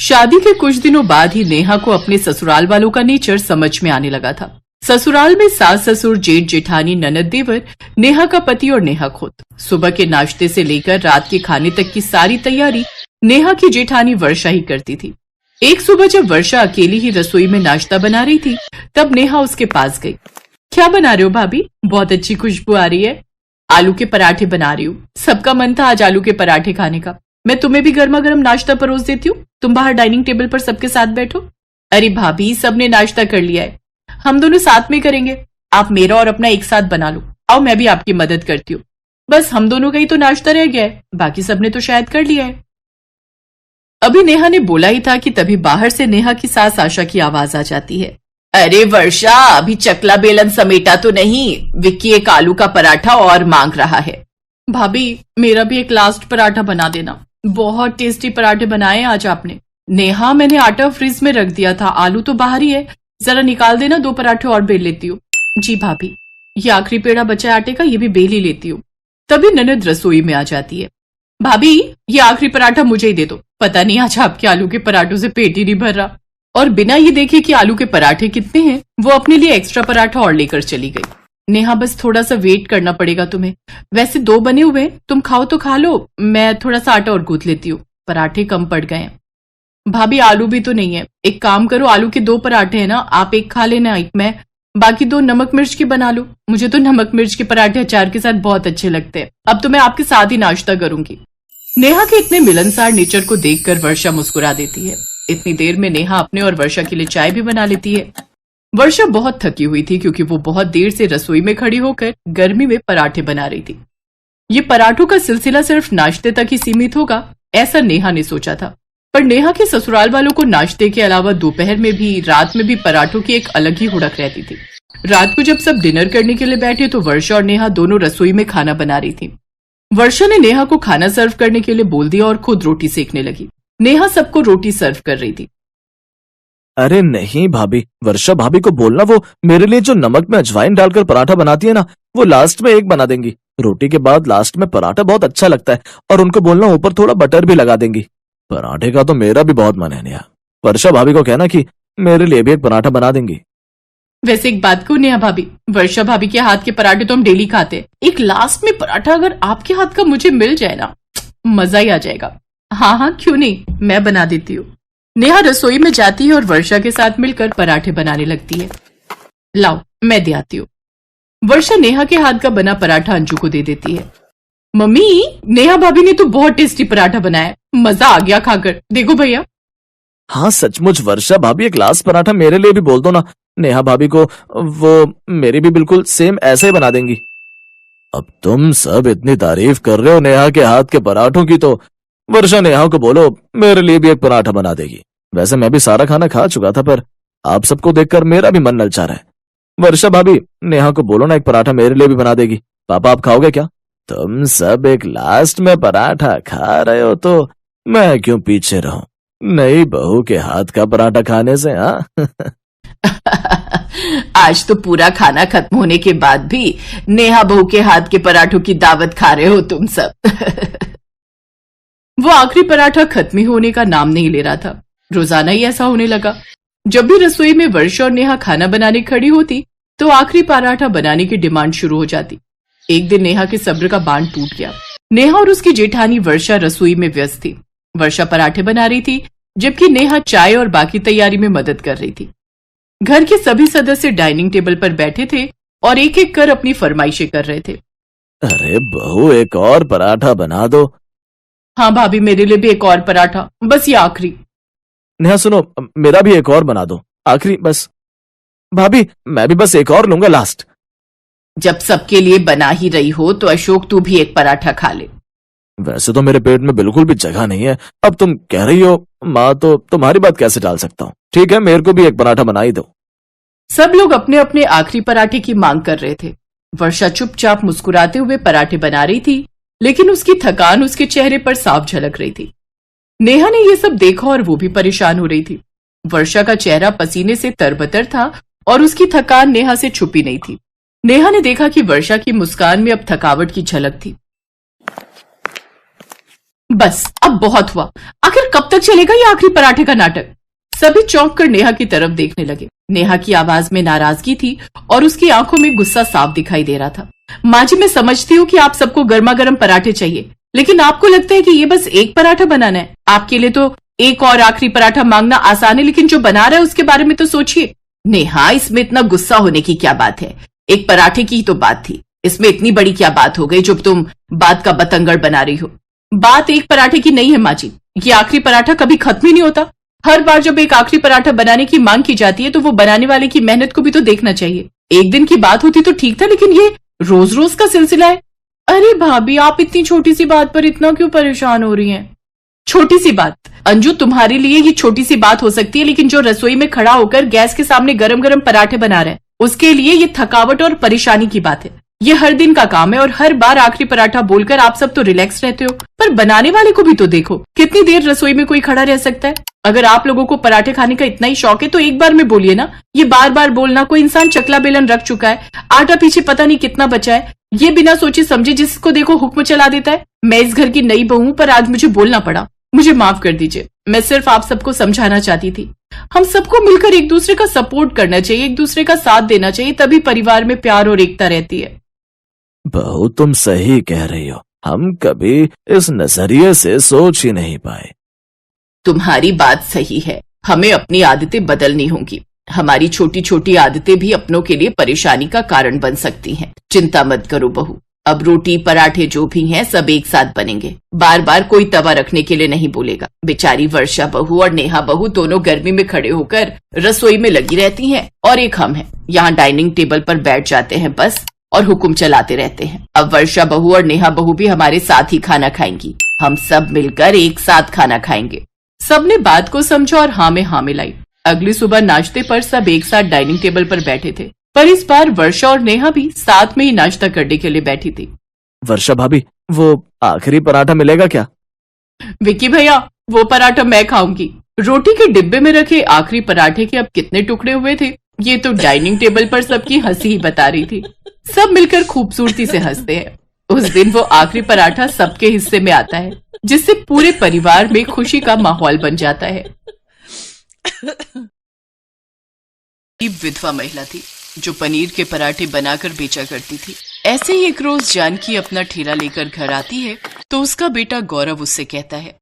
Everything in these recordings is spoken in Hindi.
शादी के कुछ दिनों बाद ही नेहा को अपने ससुराल वालों का नेचर समझ में आने लगा था। ससुराल में सास ससुर जेठ जेठानी ननद देवर, नेहा का पति और नेहा खुद। सुबह के नाश्ते से लेकर रात के खाने तक की सारी तैयारी नेहा की जेठानी वर्षा ही करती थी। एक सुबह जब वर्षा अकेली ही रसोई में नाश्ता बना रही थी, तब नेहा उसके पास गई। क्या बना रहे हो भाभी? बहुत अच्छी खुशबू आ रही है। आलू के पराठे बना रही हूँ। सबका मन था आज आलू के पराठे खाने का। मैं तुम्हें भी गर्मा गर्म नाश्ता परोस देती हूँ, तुम बाहर डाइनिंग टेबल पर सबके साथ बैठो। अरे भाभी, सबने नाश्ता कर लिया है, हम दोनों साथ में करेंगे। आप मेरा और अपना एक साथ बना लो। आओ, मैं भी आपकी मदद करती हूँ। बस हम दोनों का ही तो नाश्ता रह गया है, बाकी सबने तो शायद कर लिया है। अभी नेहा ने बोला ही था कि तभी बाहर से नेहा की सास आशा की आवाज आ जाती है। अरे वर्षा, अभी चकला बेलन समेटा तो नहीं? विक्की एक आलू का पराठा और मांग रहा है। भाभी, मेरा भी एक लास्ट पराठा बना देना। बहुत टेस्टी पराठे बनाए आज आपने। नेहा, मैंने आटा फ्रिज में रख दिया था, आलू तो बाहर ही है, जरा निकाल देना, 2 पराठे और बेल लेती हूँ। जी भाभी, ये आखिरी पेड़ा बचा है आटे का, ये भी बेल ही लेती हूँ। तभी ननद रसोई में आ जाती है। भाभी, ये आखिरी पराठा मुझे ही दे दो, पता नहीं आज आपके आलू के पराठों से पेट ही नहीं भर रहा। और बिना ये देखे कि आलू के पराठे कितने हैं, वो अपने लिए एक्स्ट्रा पराठा और लेकर चली गई। नेहा, बस थोड़ा सा वेट करना पड़ेगा तुम्हें, वैसे 2 बने हुए हैं, तुम खाओ तो खा लो, मैं थोड़ा सा आटा और गूंथ लेती हूँ, पराठे कम पड़ गए हैं। भाभी, आलू भी तो नहीं है, एक काम करो, आलू के 2 पराठे हैं ना, आप एक खा लेना, एक मैं, बाकी 2 नमक मिर्च के बना लो। मुझे तो नमक मिर्च के पराठे अचार के साथ बहुत अच्छे लगते हैं। अब तो मैं आपके साथ ही नाश्ता करूंगी। नेहा के इतने मिलनसार नेचर को देखकर वर्षा मुस्कुरा देती है। इतनी देर में नेहा अपने और वर्षा के लिए चाय भी बना लेती है। वर्षा बहुत थकी हुई थी क्योंकि वो बहुत देर से रसोई में खड़ी होकर गर्मी में पराठे बना रही थी। ये पराठों का सिलसिला सिर्फ नाश्ते तक ही सीमित होगा, ऐसा नेहा ने सोचा था। पर नेहा के ससुराल वालों को नाश्ते के अलावा दोपहर में भी, रात में भी पराठों की एक अलग ही हुड़क रहती थी। रात को जब सब डिनर करने के लिए बैठे तो वर्षा और नेहा दोनों रसोई में खाना बना रही थी। वर्षा ने नेहा को खाना सर्व करने के लिए बोल दिया और खुद रोटी सेकने लगी। नेहा सबको रोटी सर्व कर रही थी। अरे नहीं भाभी, वर्षा भाभी को बोलना वो मेरे लिए जो नमक में अजवाइन डालकर पराठा बनाती है ना, वो लास्ट में एक बना देंगी। रोटी के बाद लास्ट में पराठा बहुत अच्छा लगता है, और उनको बोलना ऊपर थोड़ा बटर भी लगा देंगी। पराठे का तो मेरा भी बहुत मन है नेहा, वर्षा भाभी को कहना कि मेरे लिए भी एक पराठा बना देंगी। वैसे एक बात कहूं नेहा भाभी, वर्षा भाभी के हाथ के पराठे तो हम डेली खाते हैं, एक लास्ट में पराठा अगर आपके हाथ का मुझे मिल जाए ना, मजा ही आ जाएगा। हाँ हाँ, क्यों नहीं, मैं बना देती हूँ। नेहा रसोई में जाती है और वर्षा के साथ मिलकर पराठे बनाने लगती है। लाओ, मैं दे आती हूँ। वर्षा नेहा के हाथ का बना पराठा अंजू को दे देती है। मम्मी, नेहा भाभी ने तो बहुत टेस्टी पराठा बनाया है, मजा आ गया खाकर, देखो भैया। हाँ सचमुच वर्षा भाभी, एक लास्ट पराठा मेरे लिए भी बोल दो ना, नेहा भाभी को वो मेरी भी बिल्कुल सेम ऐसे ही बना देंगी। अब तुम सब इतनी तारीफ कर रहे हो नेहा के हाथ के पराठों की, तो वर्षा नेहा को बोलो मेरे लिए भी एक पराठा बना देगी। वैसे मैं भी सारा खाना खा चुका था, पर आप सबको देखकर मेरा भी मन ललचा रहा है। वर्षा भाभी, नेहा को बोलो ना एक पराठा मेरे लिए भी बना देगी। पापा, आप खाओगे क्या? तुम सब एक लास्ट में पराठा खा रहे हो तो मैं क्यों पीछे रहूं, नई बहू के हाथ का पराठा खाने से। हाँ आज तो पूरा खाना खत्म होने के बाद भी नेहा बहू के हाथ के पराठों की दावत खा रहे हो तुम सब। वो आखिरी पराठा खत्म ही होने का नाम नहीं ले रहा था। रोजाना ही ऐसा होने लगा। जब भी रसोई में वर्षा और नेहा खाना बनाने खड़ी होती तो आखिरी पराठा बनाने की डिमांड शुरू हो जाती। एक दिन नेहा के सब्र का बांध टूट गया। नेहा और उसकी जेठानी वर्षा रसोई में व्यस्त थी। वर्षा पराठे बना रही थी, जबकि नेहा चाय और बाकी तैयारी में मदद कर रही थी। घर के सभी सदस्य डाइनिंग टेबल पर बैठे थे और एक एक कर अपनी फरमाइशें कर रहे थे। अरे बहू, एक और पराठा बना दो। हाँ भाभी, मेरे लिए भी एक और पराठा, बस ये आखिरी। नेहा सुनो, मेरा भी एक और बना दो, आखिरी बस। भाभी, मैं भी बस एक और लूंगा लास्ट। जब सबके लिए बना ही रही हो तो अशोक, तू भी एक पराठा खा ले। वैसे तो मेरे पेट में बिल्कुल भी जगह नहीं है, अब तुम कह रही हो माँ, तो तुम्हारी बात कैसे टाल सकता हूँ। ठीक है, मेरे को भी एक पराठा बना ही दो। सब लोग अपने अपने आखिरी पराठे की मांग कर रहे थे। वर्षा चुपचाप मुस्कुराते हुए पराठे बना रही थी, लेकिन उसकी थकान उसके चेहरे पर साफ झलक रही थी। नेहा ने यह सब देखा और वो भी परेशान हो रही थी। वर्षा का चेहरा पसीने से तरबतर था और उसकी थकान नेहा से छुपी नहीं थी। नेहा ने देखा कि वर्षा की मुस्कान में अब थकावट की झलक थी। बस अब बहुत हुआ, आखिर कब तक चलेगा ये आखिरी पराठे का नाटक। सभी चौंक कर नेहा की तरफ देखने लगे। नेहा की आवाज में नाराजगी थी और उसकी आंखों में गुस्सा साफ दिखाई दे रहा था। माँ जी, मैं समझती हूँ कि आप सबको गर्मा गर्म पराठे चाहिए, लेकिन आपको लगता है कि ये बस एक पराठा बनाना है। आपके लिए तो एक और आखिरी पराठा मांगना आसान है, लेकिन जो बना रहा है उसके बारे में तो सोचिए। नेहा, इसमें इतना गुस्सा होने की क्या बात है? एक पराठे की ही तो बात थी, इसमें इतनी बड़ी क्या बात हो गई जो तुम बात का बतंगड़ बना रही हो। बात एक पराठे की नहीं है माँ जी, ये आखिरी पराठा कभी खत्म ही नहीं होता। हर बार जब एक आखिरी पराठा बनाने की मांग की जाती है तो वो बनाने वाले की मेहनत को भी तो देखना चाहिए। एक दिन की बात होती तो ठीक था, लेकिन ये रोज रोज का सिलसिला है। अरे भाभी, आप इतनी छोटी सी बात पर इतना क्यों परेशान हो रही हैं? छोटी सी बात अंजू, तुम्हारे लिए ये छोटी सी बात हो सकती है, लेकिन जो रसोई में खड़ा होकर गैस के सामने गरम गरम पराठे बना रहा है उसके लिए ये थकावट और परेशानी की बात है। ये हर दिन का काम है और हर बार आखिरी पराठा बोलकर आप सब तो रिलैक्स रहते हो, पर बनाने वाले को भी तो देखो, कितनी देर रसोई में कोई खड़ा रह सकता है। अगर आप लोगों को पराठे खाने का इतना ही शौक है तो एक बार में बोलिए ना। ये बार बार बोलना, कोई इंसान चकला बेलन रख चुका है, आटा पीछे पता नहीं कितना बचा है, ये बिना सोचे समझे जिसको देखो हुक्म चला देता है। मैं इस घर की नई बहू हूं, पर आज मुझे बोलना पड़ा, मुझे माफ कर दीजिए। मैं सिर्फ आप सबको समझाना चाहती थी। हम सबको मिलकर एक दूसरे का सपोर्ट करना चाहिए, एक दूसरे का साथ देना चाहिए, तभी परिवार में प्यार और एकता रहती है। बहू, तुम सही कह रही हो, हम कभी इस नजरिए से सोच ही नहीं पाए। तुम्हारी बात सही है, हमें अपनी आदतें बदलनी होंगी। हमारी छोटी छोटी आदतें भी अपनों के लिए परेशानी का कारण बन सकती हैं। चिंता मत करो बहू, अब रोटी पराठे जो भी हैं सब एक साथ बनेंगे। बार बार कोई तवा रखने के लिए नहीं बोलेगा। बेचारी वर्षा बहू और नेहा बहू दोनों गर्मी में खड़े होकर रसोई में लगी रहती हैं और एक हम हैं, यहाँ डाइनिंग टेबल पर बैठ जाते हैं बस और हुक्म चलाते रहते हैं। अब वर्षा बहू और नेहा बहू भी हमारे साथ ही खाना खाएंगी। हम सब मिलकर एक साथ खाना खाएंगे। सबने बात को समझा और हाँ में हाँ मिलाई। अगली सुबह नाश्ते पर सब एक साथ डाइनिंग टेबल पर बैठे थे, पर इस बार वर्षा और नेहा भी साथ में ही नाश्ता करने के लिए बैठी थी। वर्षा भाभी, वो आखिरी पराठा मिलेगा क्या? विक्की भैया, वो पराठा मैं खाऊंगी। रोटी के डिब्बे में रखे आखिरी पराठे के अब कितने टुकड़े हुए थे, ये तो डाइनिंग टेबल पर सबकी हंसी ही बता रही थी। सब मिलकर खूबसूरती से हंसते हैं। उस दिन वो आखिरी पराठा सबके हिस्से में आता है, जिससे पूरे परिवार में खुशी का माहौल बन जाता है। एक विधवा महिला थी जो पनीर के पराठे बनाकर बेचा करती थी। ऐसे ही एक रोज जानकी अपना ठेला लेकर घर आती है तो उसका बेटा गौरव उससे कहता है,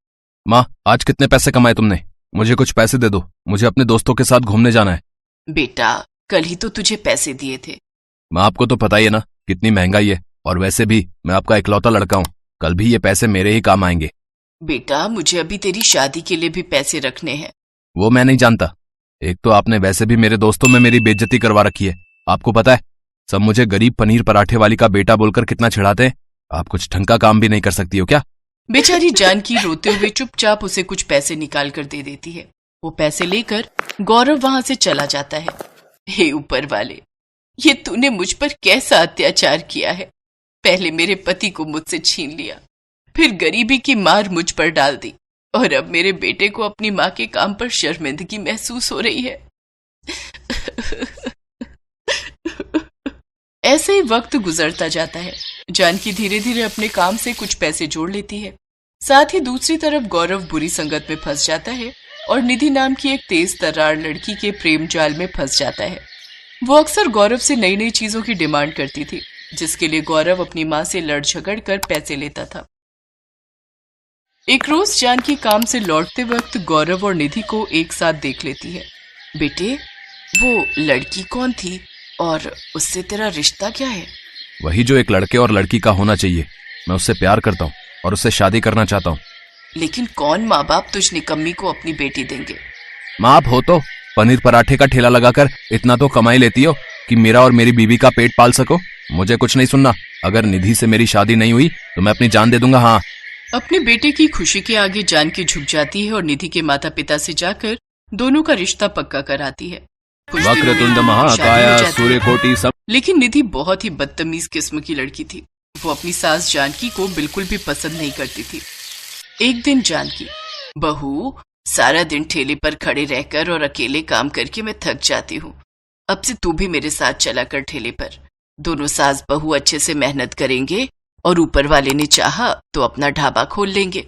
माँ, आज कितने पैसे कमाए तुमने? मुझे कुछ पैसे दे दो, मुझे अपने दोस्तों के साथ घूमने जाना है। बेटा, कल ही तो तुझे पैसे दिए थे। माँ, आपको तो पता ही है ना कितनी महंगाई है, और वैसे भी मैं आपका इकलौता लड़का हूँ, कल भी ये पैसे मेरे ही काम आएंगे। बेटा, मुझे अभी तेरी शादी के लिए भी पैसे रखने हैं। वो मैं नहीं जानता। एक तो आपने वैसे भी मेरे दोस्तों में मेरी बेइज्जती करवा रखी है। आपको पता है, सब मुझे गरीब पनीर पराठे वाली का बेटा बोलकर कितना चिढ़ाते हैं। आप कुछ ढंग का काम भी नहीं कर सकती हो क्या? बेचारी जानकी रोते हुए चुपचाप उसे कुछ पैसे निकाल कर दे देती है। वो पैसे लेकर गौरव वहां से चला जाता है। हे ऊपर वाले, ये तूने मुझ पर कैसा अत्याचार किया है। पहले मेरे पति को मुझसे छीन लिया, फिर गरीबी की मार मुझ पर डाल दी, और अब मेरे बेटे को अपनी माँ के काम पर शर्मिंदगी महसूस हो रही है। ऐसे ही वक्त गुजरता जाता है। जानकी धीरे धीरे अपने काम से कुछ पैसे जोड़ लेती है। साथ ही दूसरी तरफ गौरव बुरी संगत में फंस जाता है और निधि नाम की एक तेज तर्रार लड़की के प्रेम जाल में फंस जाता है। वो अक्सर गौरव से नई नई चीजों की डिमांड करती थी, जिसके लिए गौरव अपनी माँ से लड़ झगड़ कर पैसे लेता था। एक रोज जानकी काम से लौटते वक्त गौरव और निधि को एक साथ देख लेती है। बेटे, वो लड़की कौन थी और उससे तेरा रिश्ता क्या है? वही जो एक लड़के और लड़की का होना चाहिए। मैं उससे प्यार करता हूँ और उससे शादी करना चाहता हूँ। लेकिन कौन माँ बाप तुझ निकम्मी को अपनी बेटी देंगे? माँ, आप हो तो पनीर पराठे का ठेला लगाकर इतना तो कमाई लेती हो कि मेरा और मेरी बीवी का पेट पाल सको। मुझे कुछ नहीं सुनना। अगर निधि से मेरी शादी नहीं हुई तो मैं अपनी जान दे दूंगा। हाँ। अपने बेटे की खुशी के आगे जानकी झुक जाती है और निधि के माता पिता से जाकर दोनों का रिश्ता पक्का कराती है। वक्रतुंड महाकाय सूर्यकोटि सब। लेकिन निधि बहुत ही बदतमीज किस्म की लड़की थी। वो अपनी सास जानकी को बिल्कुल भी पसंद नहीं करती थी। एक दिन जानकी, बहू, सारा दिन ठेले पर खड़े रहकर और अकेले काम करके मैं थक जाती हूँ। अब से तू भी मेरे साथ चला कर ठेले पर। दोनों सास बहू अच्छे से मेहनत करेंगे और ऊपर वाले ने चाहा तो अपना ढाबा खोल लेंगे।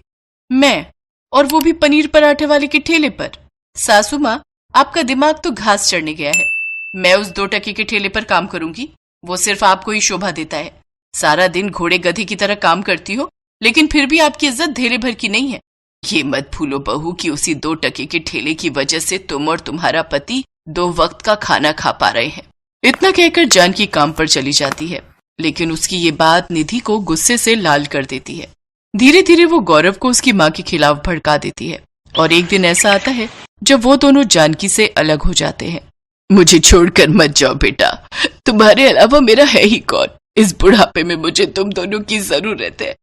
मैं, और वो भी पनीर पराठे वाले के ठेले पर? सासू माँ, आपका दिमाग तो घास चढ़ने गया है। मैं उस 2 टके के ठेले पर काम करूंगी? वो सिर्फ आपको ही शोभा देता है। सारा दिन घोड़े गधे की तरह काम करती हो, लेकिन फिर भी आपकी इज्जत धेले भर की नहीं है। ये मत भूलो बहू कि उसी 2 टके के ठेले की वजह से तुम और तुम्हारा पति 2 वक्त का खाना खा पा रहे हैं। इतना कहकर जानकी काम पर चली जाती है, लेकिन उसकी ये बात निधि को गुस्से से लाल कर देती है। धीरे धीरे वो गौरव को उसकी माँ के खिलाफ भड़का देती है, और एक दिन ऐसा आता है जब वो दोनों जानकी से अलग हो जाते हैं। मुझे छोड़कर मत जाओ बेटा, तुम्हारे अलावा मेरा है ही कौन। इस बुढ़ापे में मुझे तुम दोनों की जरूरत है।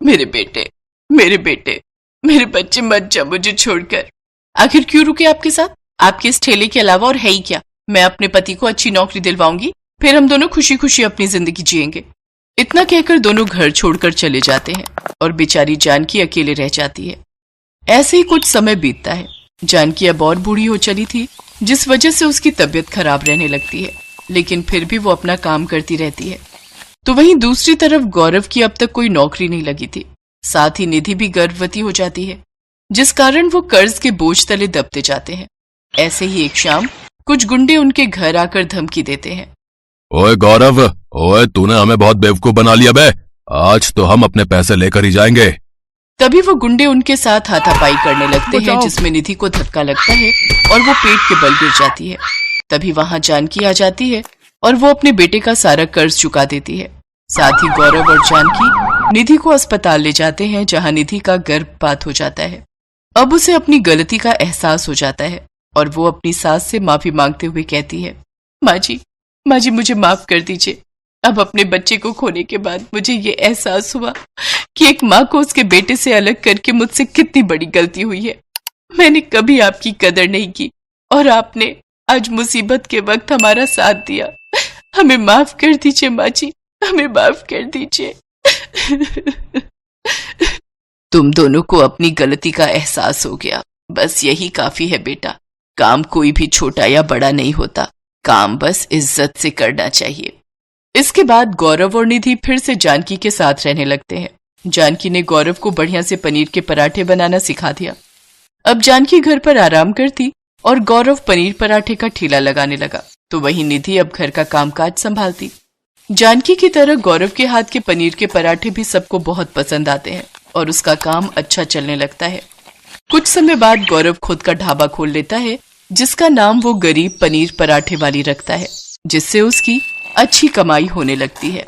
मेरे बेटे, मेरे बेटे, मेरे बच्चे, मत जाओ मुझे छोड़कर। आखिर क्यों रुके आपके साथ? आपके इस ठेले के अलावा और है ही क्या? मैं अपने पति को अच्छी नौकरी दिलवाऊंगी, फिर हम दोनों खुशी खुशी अपनी जिंदगी जिएंगे। इतना कहकर दोनों घर छोड़कर चले जाते हैं और बेचारी जानकी अकेले रह जाती है। ऐसे ही कुछ समय बीतता है। जानकी अब और बूढ़ी हो चली थी, जिस वजह से उसकी तबीयत खराब रहने लगती है, लेकिन फिर भी वो अपना काम करती रहती है। तो वहीं दूसरी तरफ गौरव की अब तक कोई नौकरी नहीं लगी थी। साथ ही निधि भी गर्भवती हो जाती है, जिस कारण वो कर्ज के बोझ तले दबते जाते हैं। ऐसे ही एक शाम कुछ गुंडे उनके घर आकर धमकी देते हैं। ओए गौरव, ओए तूने हमें बहुत बेवकूफ बना लिया बे। आज तो हम अपने पैसे लेकर ही जाएंगे। तभी वो गुंडे उनके साथ हाथापाई करने लगते हैं, जिसमें निधि को धक्का लगता है और वो पेट के बल गिर जाती है। तभी वहां जानकी आ जाती है और वो अपने बेटे का सारा कर्ज चुका देती है। साथ ही गौरव और जानकी निधि को अस्पताल ले जाते हैं, जहां निधि का गर्भपात हो जाता है। अब उसे अपनी गलती का एहसास हो जाता है और वो अपनी सास से माफी मांगते हुए कहती है, माँ जी मुझे माफ कर दीजिए। अब अपने बच्चे को खोने के बाद मुझे ये एहसास हुआ कि एक माँ को उसके बेटे से अलग करके मुझसे कितनी बड़ी गलती हुई है। मैंने कभी आपकी कदर नहीं की और आपने आज मुसीबत के वक्त हमारा साथ दिया। हमें माफ कर दीजिए माँ जी, हमें माफ कर दीजिए। तुम दोनों को अपनी गलती का एहसास हो गया, बस यही काफी है बेटा। काम कोई भी छोटा या बड़ा नहीं होता, काम बस इज्जत से करना चाहिए। इसके बाद गौरव और निधि फिर से जानकी के साथ रहने लगते हैं। जानकी ने गौरव को बढ़िया से पनीर के पराठे बनाना सिखा दिया। अब जानकी घर पर आराम करती और गौरव पनीर पराठे का ठेला लगाने लगा, तो वहीं निधि अब घर का कामकाज संभालती। जानकी की तरह गौरव के हाथ के पनीर के पराठे भी सबको बहुत पसंद आते हैं और उसका काम अच्छा चलने लगता है। कुछ समय बाद गौरव खुद का ढाबा खोल लेता है, जिसका नाम वो गरीब पनीर पराठे वाली रखता है, जिससे उसकी अच्छी कमाई होने लगती है।